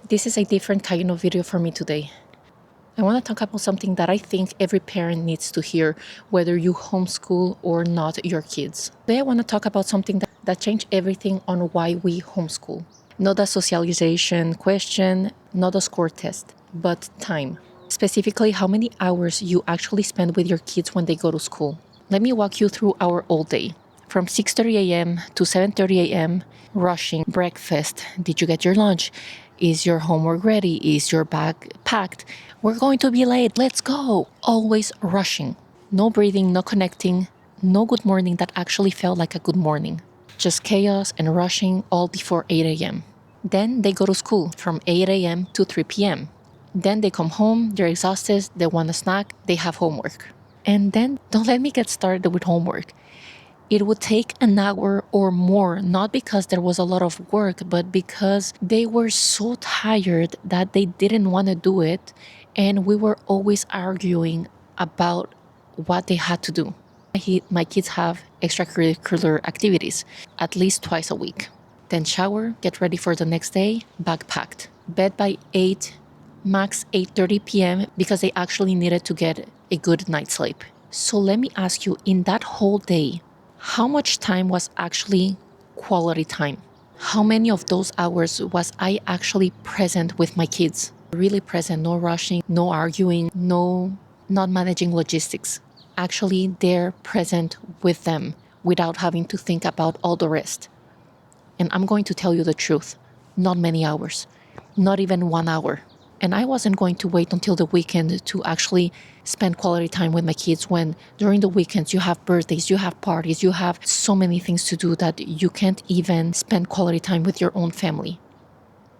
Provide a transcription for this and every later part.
This is a different kind of video for me today. I want to talk about something that I think every parent needs to hear, whether you homeschool or not your kids. Today I want to talk about something that changed everything on why we homeschool. Not a socialization question, not a score test, but time. Specifically, how many hours you actually spend with your kids when they go to school. Let me walk you through our old day. From 6:30 a.m. to 7:30 a.m., rushing, breakfast, did you get your lunch? Is your homework ready? Is your bag packed? We're going to be late, let's go! Always rushing. No breathing, no connecting, no good morning that actually felt like a good morning. Just chaos and rushing all before 8 a.m. Then they go to school from 8 a.m. to 3 p.m. Then they come home, they're exhausted, they want a snack, they have homework. And then don't let me get started with homework. It would take an hour or more, not because there was a lot of work, but because they were so tired that they didn't want to do it. And we were always arguing about what they had to do. My kids have extracurricular activities at least twice a week. Then shower, get ready for the next day, bag packed. Bed by 8, max 8:30 p.m. because they actually needed to get a good night's sleep. So let me ask you, in that whole day, how much time was actually quality time? How many of those hours was I actually present with my kids? Really present, no rushing, no arguing, not managing logistics. Actually, there present with them without having to think about all the rest. And I'm going to tell you the truth, not many hours, not even 1 hour. And I wasn't going to wait until the weekend to actually spend quality time with my kids when during the weekends you have birthdays, you have parties, you have so many things to do that you can't even spend quality time with your own family.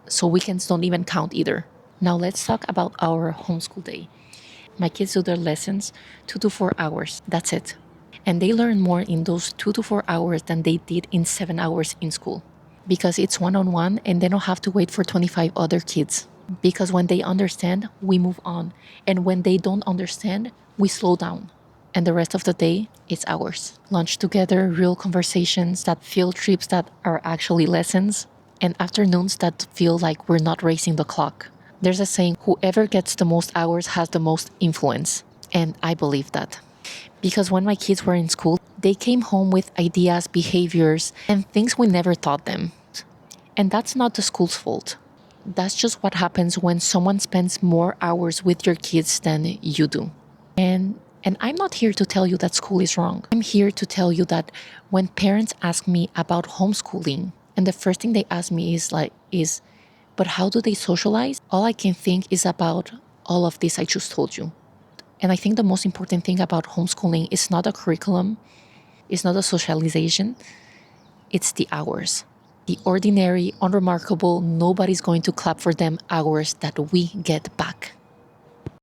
So weekends don't even count either. Now let's talk about our homeschool day. My kids do their lessons 2 to 4 hours. That's it. And they learn more in those 2 to 4 hours than they did in 7 hours in school. Because it's one-on-one and they don't have to wait for 25 other kids. Because when they understand, we move on. And when they don't understand, we slow down. And the rest of the day, it's ours. Lunch together, real conversations, that field trips that are actually lessons, and afternoons that feel like we're not racing the clock. There's a saying, whoever gets the most hours has the most influence. And I believe that. Because when my kids were in school, they came home with ideas, behaviors, and things we never taught them. And that's not the school's fault. That's just what happens when someone spends more hours with your kids than you do. And I'm not here to tell you that school is wrong. I'm here to tell you that when parents ask me about homeschooling, and the first thing they ask me is, but how do they socialize? All I can think is about all of this I just told you. And I think the most important thing about homeschooling is not a curriculum, it's not a socialization, it's the hours. The ordinary, unremarkable, nobody's going to clap for them hours that we get back.